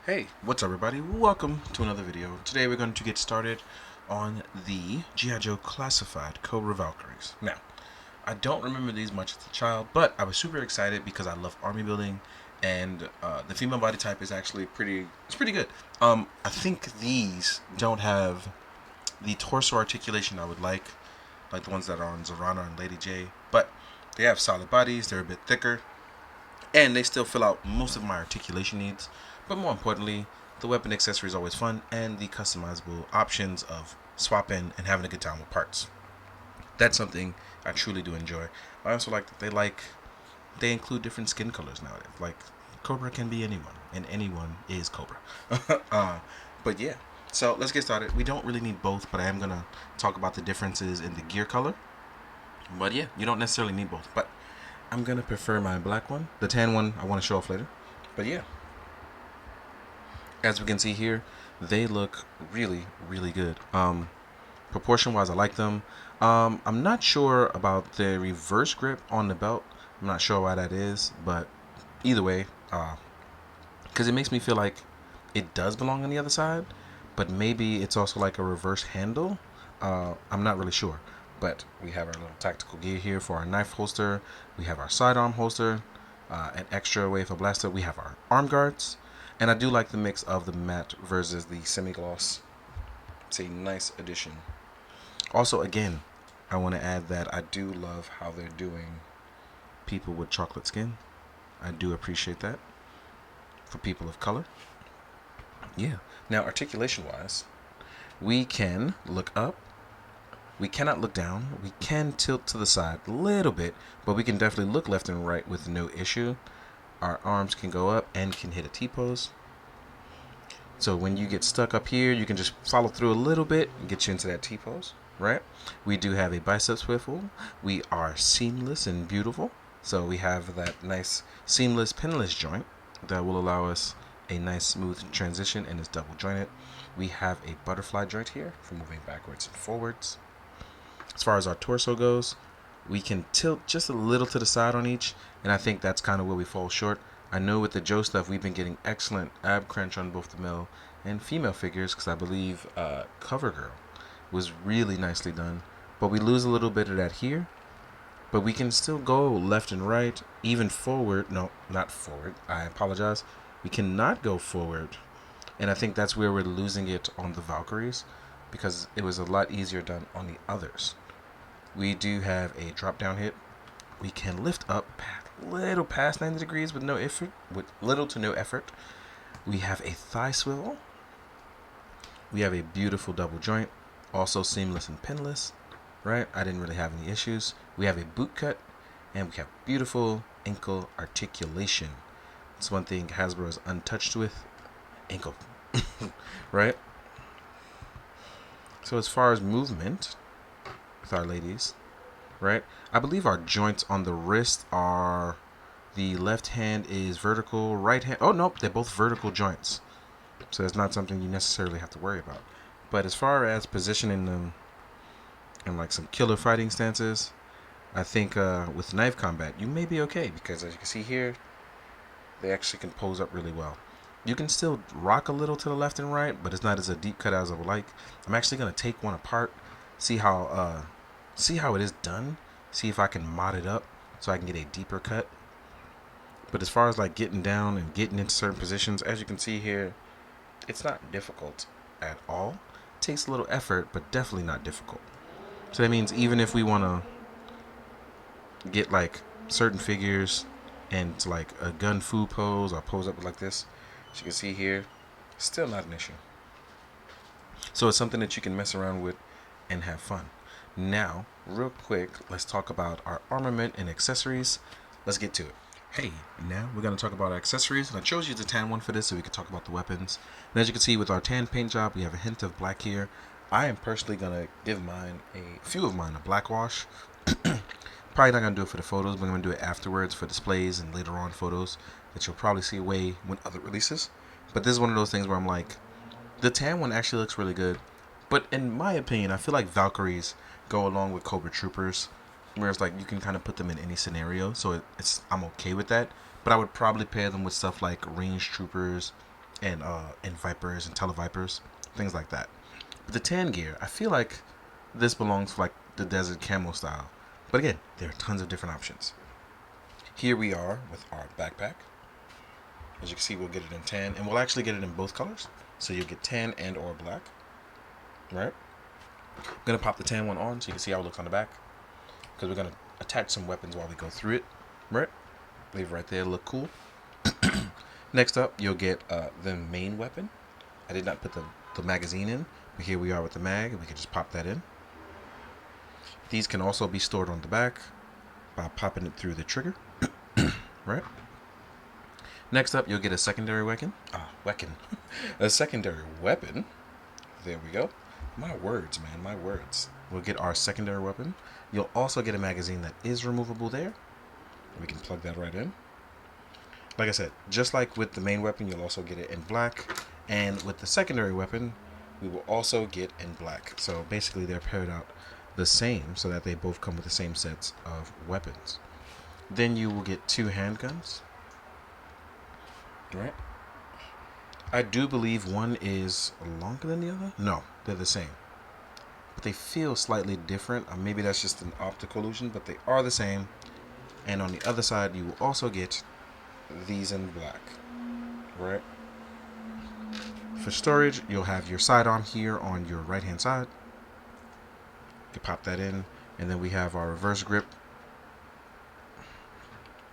Hey, what's up everybody? Welcome to another video. Today we're going to get started on the G.I. Joe Classified Cobra Valkyries. Now, I don't remember these much as a child, but I was super excited because I love army building, and the female body type is actually pretty good. I think these don't have the torso articulation I would like the ones that are on Zorana and Lady J, but they have solid bodies, they're a bit thicker, and they still fill out most of my articulation needs. But more importantly, the weapon accessory is always fun, and the customizable options of swapping and having a good time with parts. That's something I truly do enjoy. I also like that they include different skin colors nowadays. Like, Cobra can be anyone, and anyone is Cobra. But yeah, so let's get started. We don't really need both, but I am gonna talk about the differences in the gear color. But yeah, you don't necessarily need both. But I'm gonna prefer my black one. The tan one I want to show off later. But yeah, as we can see here, they look really good. Proportion wise, I like them. I'm not sure about the reverse grip on the belt. I'm not sure why that is, but either way, because it makes me feel like it does belong on the other side, but maybe it's also like a reverse handle. I'm not really sure. But we have our little tactical gear here for our knife holster. We have our sidearm holster, an extra way for blaster. We have our arm guards, and I do like the mix of the matte versus the semi-gloss. It's a nice addition. Also, again, I want to add that I do love how they're doing people with chocolate skin. I do appreciate that for people of color. Yeah. Now, articulation-wise, we can look up. We cannot look down. We can tilt to the side a little bit, but we can definitely look left and right with no issue. Our arms can go up and can hit a T-pose. So when you get stuck up here, you can just follow through a little bit and get you into that T-pose, right? We do have a bicep swivel. We are seamless and beautiful. So we have that nice seamless pinless joint that will allow us a nice smooth transition, and it's double jointed. We have a butterfly joint here for moving backwards and forwards. As far as our torso goes, we can tilt just a little to the side on each, and I think that's kind of where we fall short. I know with the Joe stuff, we've been getting excellent ab crunch on both the male and female figures, because I believe CoverGirl was really nicely done. But we lose a little bit of that here, but we can still go left and right, even forward. No, not forward. I apologize. We cannot go forward, and I think that's where we're losing it on the Valkyries, because it was a lot easier done on the others. We do have a drop down hit. We can lift up little past 90 degrees with little to no effort. We have a thigh swivel. We have a beautiful double joint, also seamless and pinless, right? I didn't really have any issues. We have a boot cut, and we have beautiful ankle articulation. It's one thing Hasbro is untouched with, ankle, right? So as far as movement with our ladies, right? I believe our joints on the wrist are, the left hand is vertical, right hand, oh nope, they're both vertical joints. So it's not something you necessarily have to worry about. But as far as positioning them in like some killer fighting stances, I think with knife combat, you may be okay, because as you can see here, they actually can pose up really well. You can still rock a little to the left and right, but it's not as a deep cut as I would like. I'm actually going to take one apart, see how it is done, see if I can mod it up so I can get a deeper cut. But as far as like getting down and getting into certain positions, as you can see here, it's not difficult at all. It takes a little effort, but definitely not difficult. So that means even if we want to get like certain figures and to like a gun fu pose or pose up like this, as you can see here, still not an issue. So it's something that you can mess around with and have fun. Now, real quick, let's talk about our armament and accessories. Let's get to it. Hey, now we're going to talk about our accessories, and I chose you the tan one for this so we can talk about the weapons. And as you can see with our tan paint job, we have a hint of black here. I am personally going to give a few of mine a black wash. Probably not going to do it for the photos, but I'm going to do it afterwards for displays and later on photos that you'll probably see away when other releases. But this is one of those things where I'm like, the tan one actually looks really good. But in my opinion, I feel like Valkyries go along with Cobra Troopers, whereas like you can kind of put them in any scenario, so I'm okay with that. But I would probably pair them with stuff like Range Troopers and vipers and televipers, things like that. But the tan gear, I feel like this belongs for like the desert camo style. But again, there are tons of different options. Here we are with our backpack. As you can see, we'll get it in tan, and we'll actually get it in both colors. So you'll get tan and or black, right? I'm gonna pop the tan one on so you can see how it looks on the back, because we're gonna attach some weapons while we go through it, right? Leave it right there, look cool. Next up, you'll get the main weapon. I did not put the magazine in, but here we are with the mag, and we can just pop that in. These can also be stored on the back by popping it through the trigger, right? Next up, you'll get a secondary weapon. A secondary weapon. There we go. My words, man, my words. We'll get our secondary weapon. You'll also get a magazine that is removable there. We can plug that right in. Like I said, just like with the main weapon, you'll also get it in black. And with the secondary weapon, we will also get in black. So basically they're paired out the same so that they both come with the same sets of weapons. Then you will get 2 handguns. Right? I do believe one is longer than the other. No, they're the same. But they feel slightly different. Maybe that's just an optical illusion, but they are the same. And on the other side, you will also get these in black. Right? For storage, you'll have your sidearm here on your right hand side. You can pop that in. And then we have our reverse grip.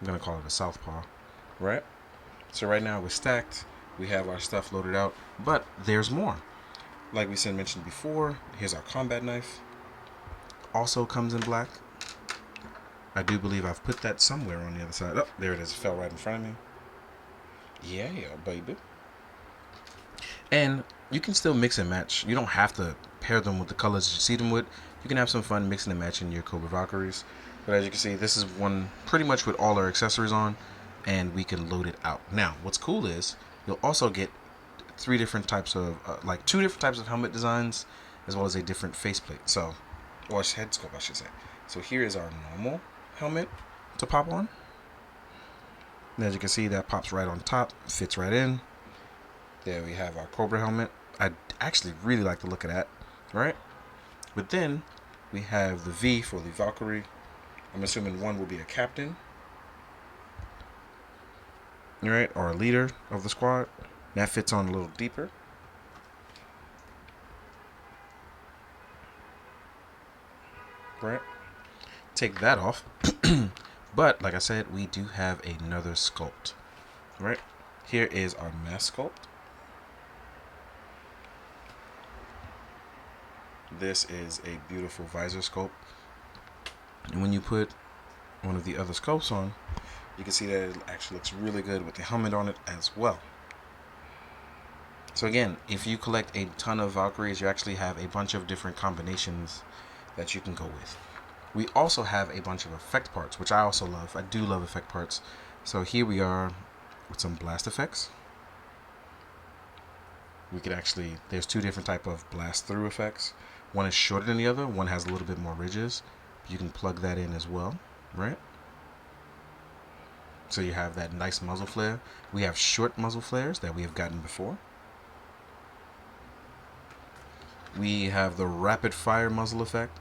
I'm going to call it a southpaw. Right? So right now we're stacked. We have our stuff loaded out. But there's more. Like we mentioned before, here's our combat knife. Also comes in black. I do believe I've put that somewhere on the other side. Oh, there it is. It fell right in front of me. Yeah, baby. And you can still mix and match. You don't have to pair them with the colors you see them with. You can have some fun mixing and matching your Cobra Valkyries. But as you can see, this is one pretty much with all our accessories on, and we can load it out. Now, what's cool is you'll also get 3 different types of, 2 different types of helmet designs, as well as a different faceplate. So, or head sculpt, I should say. So here is our normal helmet to pop on. And as you can see, that pops right on top, fits right in. There we have our Cobra helmet. I actually really like the look of that, right? But then we have the V for the Valkyrie. I'm assuming one will be a captain, right, or a leader of the squad. That fits on a little deeper. Right? Take that off. But, like I said, we do have another sculpt. Right? Here is our mask sculpt. This is a beautiful visor sculpt. And when you put one of the other sculpts on, you can see that it actually looks really good with the helmet on it as well. So again, if you collect a ton of Valkyries, you actually have a bunch of different combinations that you can go with. We also have a bunch of effect parts, which I also love. I do love effect parts. So here we are with some blast effects. We could actually, there's 2 different type of blast through effects. One is shorter than the other. One has a little bit more ridges. You can plug that in as well, right? So you have that nice muzzle flare. We have short muzzle flares that we have gotten before. We have the rapid fire muzzle effect.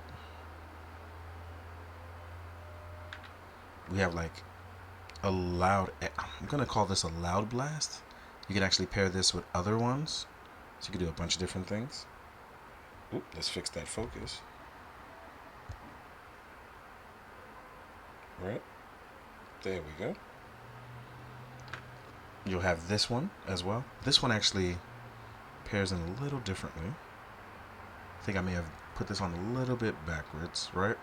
We have like a loud, I'm going to call this a loud blast. You can actually pair this with other ones. So you can do a bunch of different things. Oop, let's fix that focus. Right. There we go. You'll have this one as well. This one actually pairs in a little differently. I think I may have put this on a little bit backwards, right?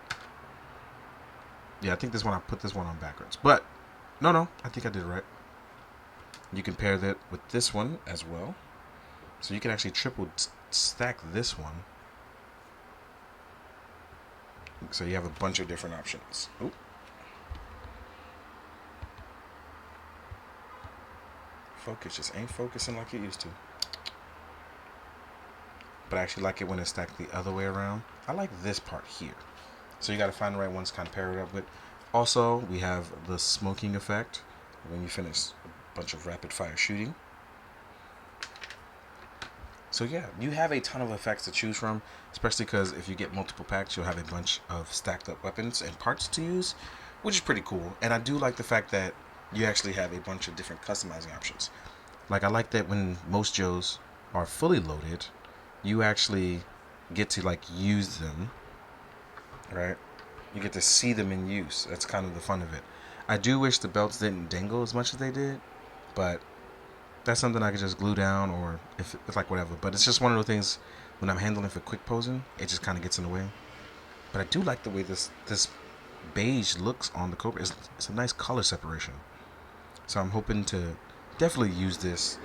Yeah, I think I put this one on backwards. But, no, I think I did it right. You can pair that with this one as well. So you can actually triple stack this one. So you have a bunch of different options. Oop. Focus just ain't focusing like it used to. But I actually like it when it's stacked the other way around. I like this part here. So you got to find the right ones to kind of pair it up with. Also, we have the smoking effect when you finish a bunch of rapid fire shooting. So yeah, you have a ton of effects to choose from, especially because if you get multiple packs, you'll have a bunch of stacked up weapons and parts to use, which is pretty cool. And I do like the fact that you actually have a bunch of different customizing options. Like I like that when most Joes are fully loaded, you actually get to like use them, right? You get to see them in use. That's kind of the fun of it. I do wish the belts didn't dangle as much as they did, but that's something I could just glue down or if it's like whatever. But it's just one of those things when I'm handling for quick posing, it just kind of gets in the way. But I do like the way this beige looks on the Cobra. It's a nice color separation. So I'm hoping to definitely use this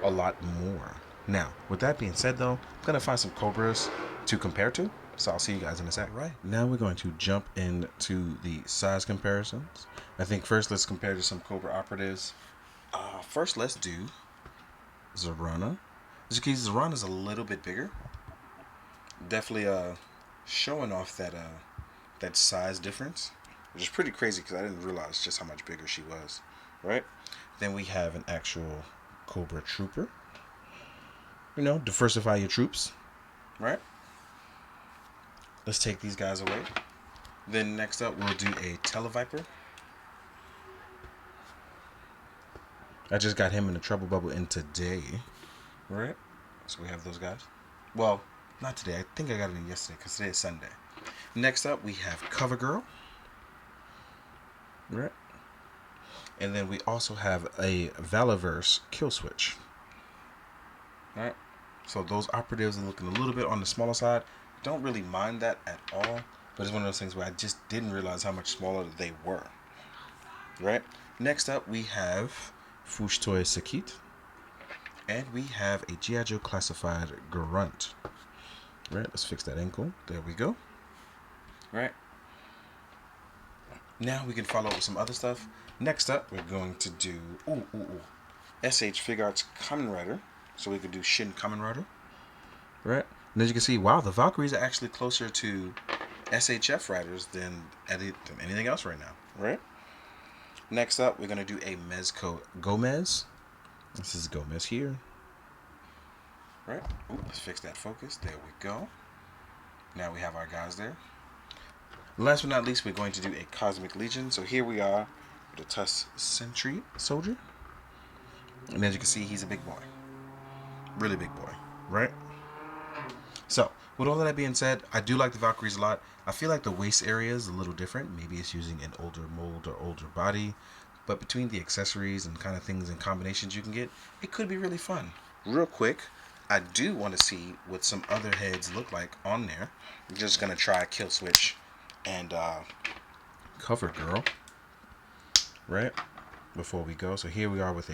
a lot more. Now, with that being said though, I'm going to find some Cobras to compare to. So I'll see you guys in a sec. Right. Now we're going to jump into the size comparisons. I think first let's compare to some Cobra operatives. First let's do Zorana. As you can see, Zorana's a little bit bigger. Definitely showing off that size difference, which is pretty crazy because I didn't realize just how much bigger she was. Right? Then we have an actual Cobra Trooper. You know, diversify your troops. Right? Let's take these guys away. Then next up we'll do a Televiper. I just got him in the Trouble Bubble in today. Right? So we have those guys. Well, not today. I think I got it in yesterday because today is Sunday. Next up, we have CoverGirl. Right? And then we also have a Valaverse Kill Switch. Right? So those operatives are looking a little bit on the smaller side. Don't really mind that at all. But it's one of those things where I just didn't realize how much smaller they were. Right? Next up, we have Fushtoy Sakit. And we have a G.I. Joe classified Grunt. Right, let's fix that ankle. There we go. Right. Now we can follow up with some other stuff. Next up, we're going to do SH Fig Arts Kamen Rider. So we could do Shin Kamen Rider. Right. And as you can see, wow, the Valkyries are actually closer to SHF riders than anything else right now. Right. Next up, we're going to do a Mezco Gomez. This is Gomez here. Right. Let's fix that focus. There we go. Now we have our guys there. Last but not least, we're going to do a Cosmic Legion. So here we are with a Tusk Sentry Soldier. And as you can see, he's a big boy. Really big boy. Right? So, with all of that being said, I do like the Valkyries a lot. I feel like the waist area is a little different. Maybe it's using an older mold or older body. But between the accessories and kind of things and combinations you can get, it could be really fun. Real quick, I do want to see what some other heads look like on there. I'm just going to try Kill Switch and CoverGirl. Right? Before we go. So here we are with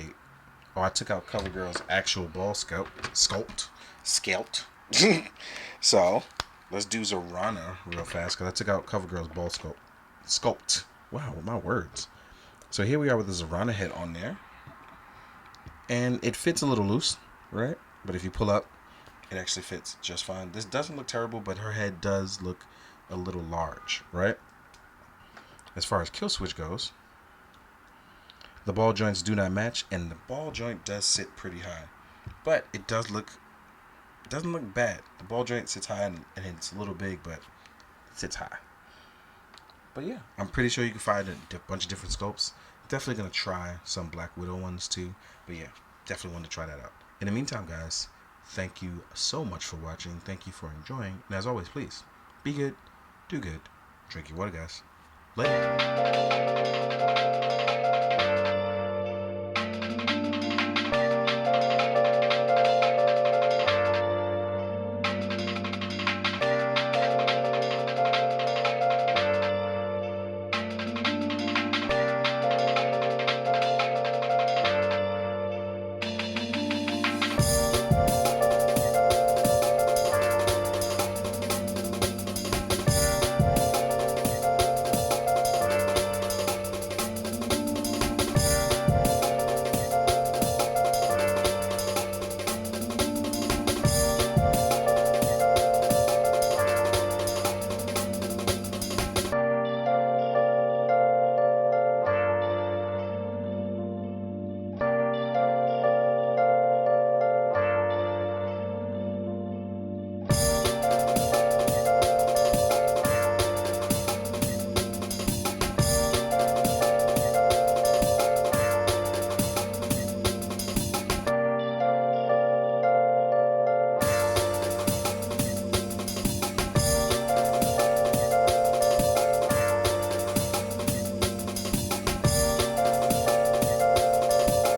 I took out CoverGirl's actual ball sculpt. So, let's do Zorana real fast because I took out CoverGirl's ball sculpt. Wow, my words. So here we are with the Zorana head on there. And it fits a little loose, right? But if you pull up, it actually fits just fine. This doesn't look terrible, but her head does look a little large, right? As far as Kill Switch goes, the ball joints do not match, and the ball joint does sit pretty high. But it doesn't look bad. The ball joint sits high, and it's a little big, but it sits high. But yeah, I'm pretty sure you can find a bunch of different sculpts. Definitely going to try some Black Widow ones too. But yeah, definitely want to try that out. In the meantime, guys, thank you so much for watching. Thank you for enjoying. And as always, please, be good, do good, drink your water, guys. Later.